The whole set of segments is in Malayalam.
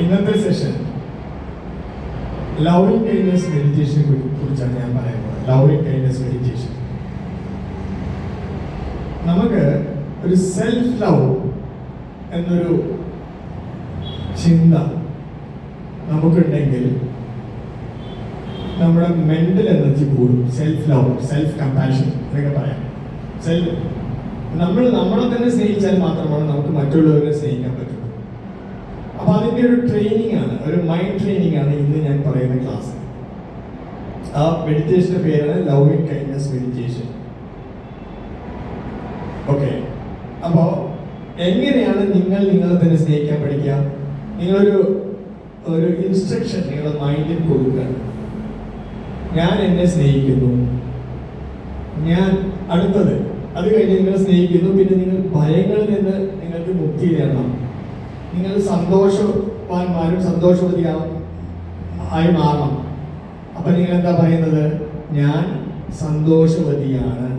ഇന്നത്തെ സെഷൻ ലവിംഗ് കൈൻഡ്നസ് മെഡിറ്റേഷനെ കുറിച്ചാണ് ഞാൻ പറയുന്നത്. Loving kindness meditation. നമുക്ക് ഒരു സെൽഫ് ലവ് എന്നൊരു ചിന്ത നമുക്കുണ്ടെങ്കിൽ നമ്മുടെ മെന്റൽ എനർജി കൂടും. സെൽഫ് ലവ്, സെൽഫ് കമ്പാഷൻ എന്നൊക്കെ പറയാം. നമ്മളെ തന്നെ സ്നേഹിച്ചാൽ മാത്രമാണ് നമുക്ക് മറ്റുള്ളവരെ സ്നേഹിക്കാൻ പറ്റുള്ളൂ. അപ്പൊ അതിന്റെ ഒരു ട്രെയിനിങ് ആണ്, ഒരു മൈൻഡ് ട്രെയിനിങ് ആണ് ഇന്ന് ഞാൻ പറയുന്ന ക്ലാസ്. ആ മെഡിറ്റേഷന്റെ പേരാണ് ലവിംഗ് കൈൻഡ്നസ് മെഡിറ്റേഷൻ. ഓക്കെ, അപ്പോ എങ്ങനെയാണ് നിങ്ങളെ തന്നെ സ്നേഹിക്കാൻ പഠിക്കുക? നിങ്ങളൊരു ഇൻസ്ട്രക്ഷൻ നിങ്ങളുടെ മൈൻഡിൽ കൊടുക്കുക. ഞാൻ എന്നെ സ്നേഹിക്കുന്നു, ഞാൻ അടുത്തത്. അത് കഴിഞ്ഞ് നിങ്ങൾ സ്നേഹിക്കുന്നു. പിന്നെ നിങ്ങൾ ഭയങ്ങളിൽ നിന്ന് നിങ്ങൾക്ക് മുക്തി നേടണം. നിങ്ങൾ സന്തോഷവാന്മാരും സന്തോഷവതിയായി മാറണം. അപ്പൊ നിങ്ങൾ എന്താ പറയുന്നത്? ഞാൻ സന്തോഷവതിയാണ്,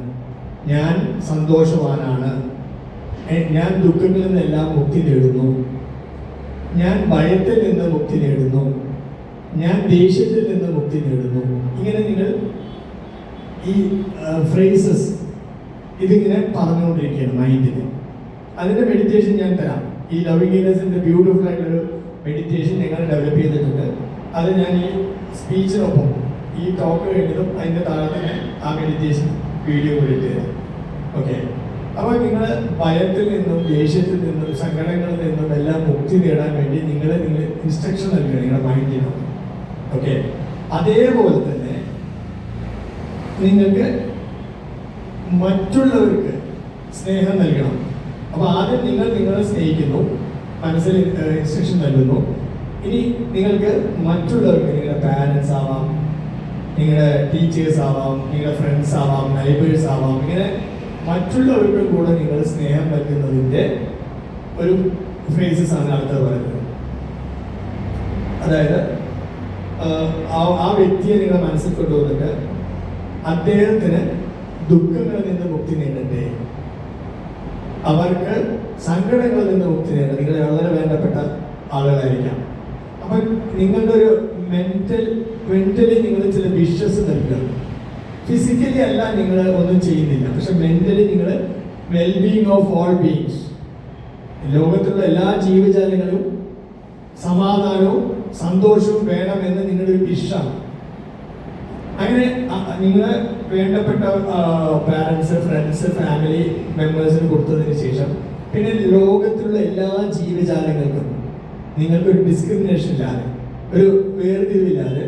ഞാൻ സന്തോഷവാനാണ്, ഞാൻ ദുഃഖങ്ങളിൽ നിന്നെല്ലാം മുക്തി നേടുന്നു, ഞാൻ ഭയത്തിൽ നിന്ന് മുക്തി നേടുന്നു, ഞാൻ ദേഷ്യത്തിൽ നിന്ന് മുക്തി നേടുന്നു. ഇങ്ങനെ നിങ്ങൾ ഈ ഫ്രേസസ് ഇതിങ്ങനെ പറഞ്ഞുകൊണ്ടിരിക്കുകയാണ് മൈൻഡിന്. അതിന്റെ മെഡിറ്റേഷൻ ഞാൻ തരാം. ഈ ലവിംഗ് കൈൻഡ്നസിന്റെ ബ്യൂട്ടിഫുൾ ആയിട്ടൊരു മെഡിറ്റേഷൻ ഞങ്ങൾ ഡെവലപ്പ് ചെയ്തിട്ടുണ്ട്. അത് ഞാൻ ഈ സ്പീച്ചിനൊപ്പം ഈ ടോക്ക് കഴിഞ്ഞതും അതിന്റെ താഴെ തന്നെ ആ മെഡിറ്റേഷൻ വീഡിയോ കൂടിയിട്ട് തരാം. ഓക്കെ, അപ്പോൾ നിങ്ങൾ ഭയത്തിൽ നിന്നും ദേഷ്യത്തിൽ നിന്നും സങ്കടങ്ങളിൽ നിന്നും എല്ലാം മുക്തി നേടാൻ വേണ്ടി നിങ്ങൾ ഇൻസ്ട്രക്ഷൻ നൽകുക നിങ്ങളുടെ മൈൻഡിന്. ഓക്കെ, അതേപോലെ തന്നെ നിങ്ങൾക്ക് മറ്റുള്ളവർക്ക് സ്നേഹം നൽകണം. അപ്പൊ ആദ്യം നിങ്ങളെ സ്നേഹിക്കുന്നു, മനസ്സിൽ ഇൻസ്ട്രക്ഷൻ നൽകുന്നു. ഇനി നിങ്ങൾക്ക് മറ്റുള്ളവർക്ക്, നിങ്ങളുടെ പാരൻസ് ആവാം, നിങ്ങളുടെ ടീച്ചേഴ്സ് ആവാം, നിങ്ങളുടെ ഫ്രണ്ട്സ് ആവാം, നൈബേഴ്സ് ആവാം, ഇങ്ങനെ മറ്റുള്ളവർക്കും കൂടെ നിങ്ങൾ സ്നേഹം നൽകുന്നതിന്റെ ഒരു ഫ്രേസസ് ആണ് അടുത്തത് പറയുന്നത്. അതായത് ആ വ്യക്തിയെ നിങ്ങൾ മനസ്സിൽ കൊണ്ടുവന്നിട്ട് അദ്ദേഹത്തിന് ദുഃഖങ്ങളിൽ നിന്ന് മുക്തി നേടട്ടെ, അവർക്ക് സങ്കടങ്ങളിൽ നിന്ന് മുക്തി നേടട്ടെ. നിങ്ങൾ വളരെ വേണ്ടപ്പെട്ട ആളുകളായിരിക്കാം. അപ്പൊ നിങ്ങളുടെ ഒരു മെന്റലി നിങ്ങൾ ചില വിഷസ് നൽകുക. ഫിസിക്കലി അല്ല നിങ്ങൾ ഒന്നും ചെയ്യുന്നില്ല, പക്ഷെ മെന്റലി നിങ്ങൾ വെൽബീയിങ് ഓഫ് ഓൾ ബീയിങ്സ്, ലോകത്തുള്ള എല്ലാ ജീവജാലങ്ങളും സമാധാനവും സന്തോഷവും വേണമെന്ന് നിങ്ങളുടെ ഒരു വിഷാണ്. അങ്ങനെ നിങ്ങളെ വേണ്ടപ്പെട്ട പാരൻസ്, ഫ്രണ്ട്സ്, ഫാമിലി മെമ്പേഴ്സിന് കൊടുത്തതിന് ശേഷം പിന്നെ ലോകത്തിലുള്ള എല്ലാ ജീവജാലങ്ങൾക്കും നിങ്ങൾക്കൊരു ഡിസ്ക്രിമിനേഷൻ ഇല്ലാതെ, ഒരു വേർതിരിവില്ലാതെ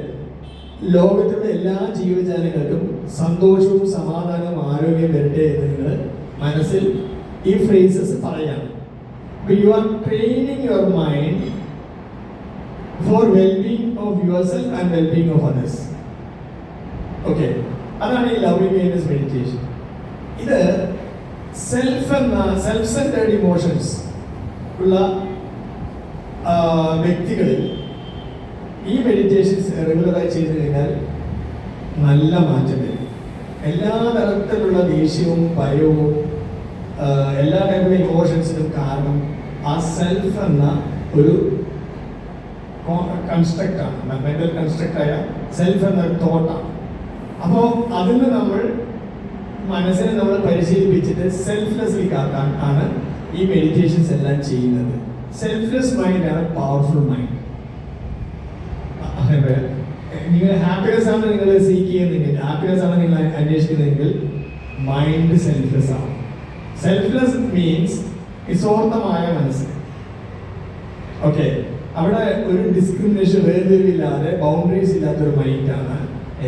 ലോകത്തിലുള്ള എല്ലാ ജീവജാലങ്ങൾക്കും സന്തോഷവും സമാധാനവും ആരോഗ്യം വരട്ടെ എന്ന് നിങ്ങൾ മനസ്സിൽ ഈ ഫ്രേസസ് പറയാം. You are training your mind for wellbeing of yourself and wellbeing of others. Okay, അതാണ് ഈ ലവിംഗ് കൈൻഡ്നസ് മെഡിറ്റേഷൻ. ഇത് സെൽഫ് സെൻറ്റേർഡ് ഇമോഷൻസ് ഉള്ള വ്യക്തികളിൽ ഈ മെഡിറ്റേഷൻസ് റെഗുലറായി ചെയ്തു കഴിഞ്ഞാൽ നല്ല മാറ്റം വരും. എല്ലാ തരത്തിലുള്ള ദേഷ്യവും ഭയവും എല്ലാ ടൈപ്പിലുള്ള ഇമോഷൻസിനും കാരണം ആ സെൽഫ് എന്ന ഒരു കൺസ്ട്രക്റ്റാണ്, മെന്റൽ കൺസ്ട്രക്റ്റായ സെൽഫ് എന്നൊരു തോട്ടാണ്. അപ്പോൾ അതിന് നമ്മൾ മനസ്സിനെ നമ്മൾ പരിശീലിപ്പിച്ചിട്ട് സെൽഫ്ലെസ്ലി ആക്കാൻ ആണ് ഈ മെഡിറ്റേഷൻസ് എല്ലാം ചെയ്യുന്നത്. സെൽഫ്ലെസ് മൈൻഡ് ആണ് പവർഫുൾ മൈൻഡ്. നിങ്ങൾ ഹാപ്പിനെസ് ആണ് നിങ്ങൾ സീക്ക് ചെയ്യുന്നെങ്കിൽ, ഹാപ്പിനെസ് ആണ് നിങ്ങൾ അന്വേഷിക്കുന്നതെങ്കിൽ മൈൻഡ് സെൽഫ്ലെസ് ആണ്. സെൽഫ്ലെസ് മീൻസ് നിസ്വാർത്ഥമായ മനസ്സ്. ഓക്കെ, അവിടെ ഒരു ഡിസ്ക്രിമിനേഷൻ, വേർതിരിവില്ലാതെ ബൗണ്ടറീസ് ഇല്ലാത്തൊരു മൈൻഡാണ്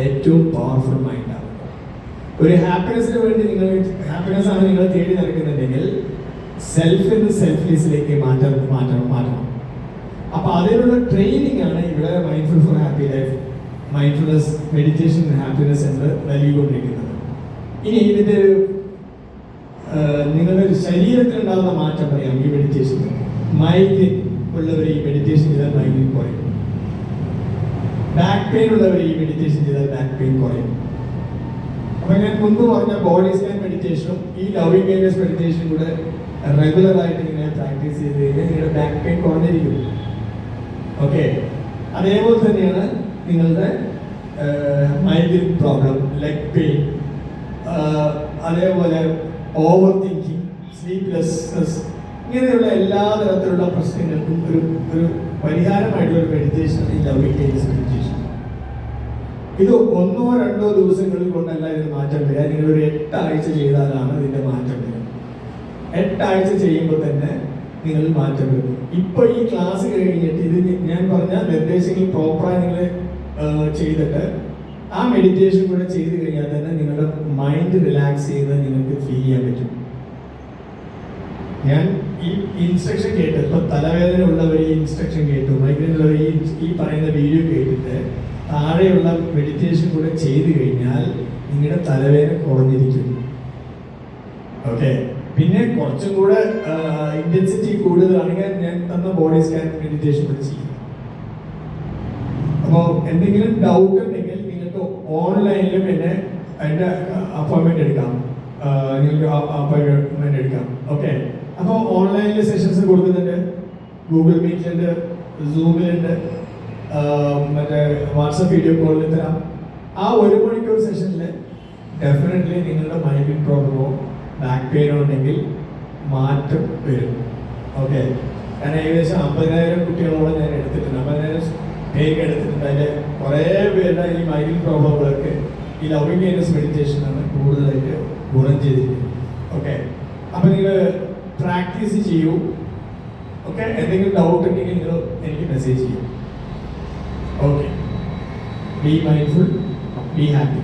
ഏറ്റവും പവർഫുൾ മൈൻഡാണ്. ഒരു ഹാപ്പിനെസ്സിന് വേണ്ടി ഹാപ്പിനെസ് ആണ് നിങ്ങൾ തേടി നടക്കുന്നുണ്ടെങ്കിൽ സെൽഫിൽ നിന്ന് സെൽഫ്ലെസ്സിലേക്ക് മാറ്റണം. അപ്പൊ അതിനുള്ള ട്രെയിനിങ് ആണ് ഇവിടെ mindful four happy life, mindfulness meditation happiness എന്ന് നൽകിക്കൊണ്ടിരിക്കുന്നത്. ഇനി ഇതിന്റെ നിങ്ങളുടെ ശരീരത്തിലുണ്ടാകുന്ന മാറ്റം പറയാം. ഈ മെഡിറ്റേഷൻ മൈഗ്രെയിൻ ഉള്ളവർ ഈ മെഡിറ്റേഷൻ ചെയ്താൽ മൈഗ്രെയിൻ കുറയും. ബാക്ക് പെയിൻ ഉള്ളവർ ഈ മെഡിറ്റേഷൻ ചെയ്താൽ ബാക്ക് പെയിൻ കുറയും. അപ്പൊ ഞാൻ മുൻപ് പറഞ്ഞ ബോഡി സ്കാൻ മെഡിറ്റേഷനും ഈ ലവിംഗ് കൈൻഡ്നസ് മെഡിറ്റേഷനും കൂടെ റെഗുലർ ആയിട്ട് ഇങ്ങനെ പ്രാക്ടീസ് ചെയ്ത് കഴിഞ്ഞാൽ നിങ്ങളുടെ ബാക്ക് പെയിൻ കുറഞ്ഞിരിക്കും. ഓക്കെ, അതേപോലെ തന്നെയാണ് നിങ്ങളുടെ മൈഗ്രെയിൻ പ്രോബ്ലം, ലെഗ് പെയിൻ, അതേപോലെ ഓവർ തിങ്കിങ്, സ്ലീപ്ലെസ്നെസ്, ഇങ്ങനെയുള്ള എല്ലാ തരത്തിലുള്ള പ്രശ്നങ്ങൾക്കും ഒരു പരിഹാരമായിട്ടുള്ള ഒരു മെഡിറ്റേഷനാണ് ഈ ലവിംഗ് കൈൻഡ്നസ് മെഡിറ്റേഷൻ. ഇത് 1-2 ദിവസങ്ങളിൽ കൊണ്ടല്ല ഇതിന് മാറ്റം വരിക. നിങ്ങളൊരു 8 ആഴ്ച ചെയ്താലാണ് ഇതിന്റെ മാറ്റം വരിക. 8 ആഴ്ച ചെയ്യുമ്പോൾ തന്നെ നിങ്ങൾ മാറ്റം വരും. ഇപ്പൊ ഈ ക്ലാസ് കഴിഞ്ഞിട്ട് ഇത് ഞാൻ പറഞ്ഞ നിർദ്ദേശങ്ങൾ പ്രോപ്പറായി നിങ്ങൾ ചെയ്തിട്ട് ആ മെഡിറ്റേഷൻ കൂടെ ചെയ്ത് കഴിഞ്ഞാൽ തന്നെ നിങ്ങളുടെ മൈൻഡ് റിലാക്സ് ചെയ്ത് നിങ്ങൾക്ക് ഫീൽ ചെയ്യാൻ പറ്റും. ഞാൻ ഈ ഇൻസ്ട്രക്ഷൻ കേട്ട്, ഇപ്പൊ തലവേദന ഉള്ളവർ ഈ ഇൻസ്ട്രക്ഷൻ കേട്ടു, മൈഗ്രെയിൻ ഉള്ളവർ ഈ പറയുന്ന വീഡിയോ കേട്ടിട്ട് താഴെയുള്ള മെഡിറ്റേഷൻ കൂടെ ചെയ്ത് കഴിഞ്ഞാൽ നിങ്ങളുടെ തലവേദന കുറഞ്ഞിരിക്കും. ഓക്കെ, പിന്നെ കുറച്ചും കൂടെ ഇന്റൻസിറ്റി കൂടുതലാണെങ്കിൽ ഞാൻ തന്ന ബോഡി സ്കാൻ മെഡിറ്റേഷൻ കൂടെ ചെയ്യും. അപ്പോൾ എന്തെങ്കിലും ഡൗട്ട് ഉണ്ടെങ്കിൽ നിങ്ങൾക്ക് ഓൺലൈനിലും എന്നെ അതിൻ്റെ അപ്പോയിൻമെന്റ് എടുക്കാം, നിങ്ങൾക്ക് അപ്പോയിൻമെന്റ് എടുക്കാം. ഓക്കെ, അപ്പോൾ ഓൺലൈനിൽ സെഷൻസ് കൊടുക്കുന്നുണ്ട്. ഗൂഗിൾ മീറ്റിലുണ്ട്, സൂമിലുണ്ട്, മറ്റേ വാട്സപ്പ് വീഡിയോ കോളിൽ തരാം. ആ 1 മണിക്കൂർ സെഷനിൽ ഡെഫിനറ്റ്ലി നിങ്ങളുടെ മൈഗ്രെയിൻ പ്രോബ്ലമോ ബാക്ക് പെയിനോ ഉണ്ടെങ്കിൽ മാറ്റം വരും. ഓക്കെ, ഞാൻ ഏകദേശം 50,000 കുട്ടികളോളം ഞാൻ എടുത്തിട്ടുണ്ട്, 50,000 പേർക്ക് എടുത്തിട്ടുണ്ട്. അതിൽ കുറേ പേരുടെ ഈ മൈഗ്രെയിൻ പ്രോബ്ലമുള്ളവർക്ക് ഈ ലവിംഗ് കൈൻഡ്നസ് മെഡിറ്റേഷനാണ് കൂടുതലായിട്ട് ഗുണം ചെയ്തിരിക്കുന്നത്. ഓക്കെ, അപ്പം നിങ്ങൾ പ്രാക്ടീസ് ചെയ്യൂ. ഓക്കെ, എന്തെങ്കിലും ഡൗട്ട് ഉണ്ടെങ്കിൽ നിങ്ങൾ എനിക്ക് മെസ്സേജ് ചെയ്യൂ. Okay, be mindful, be happy.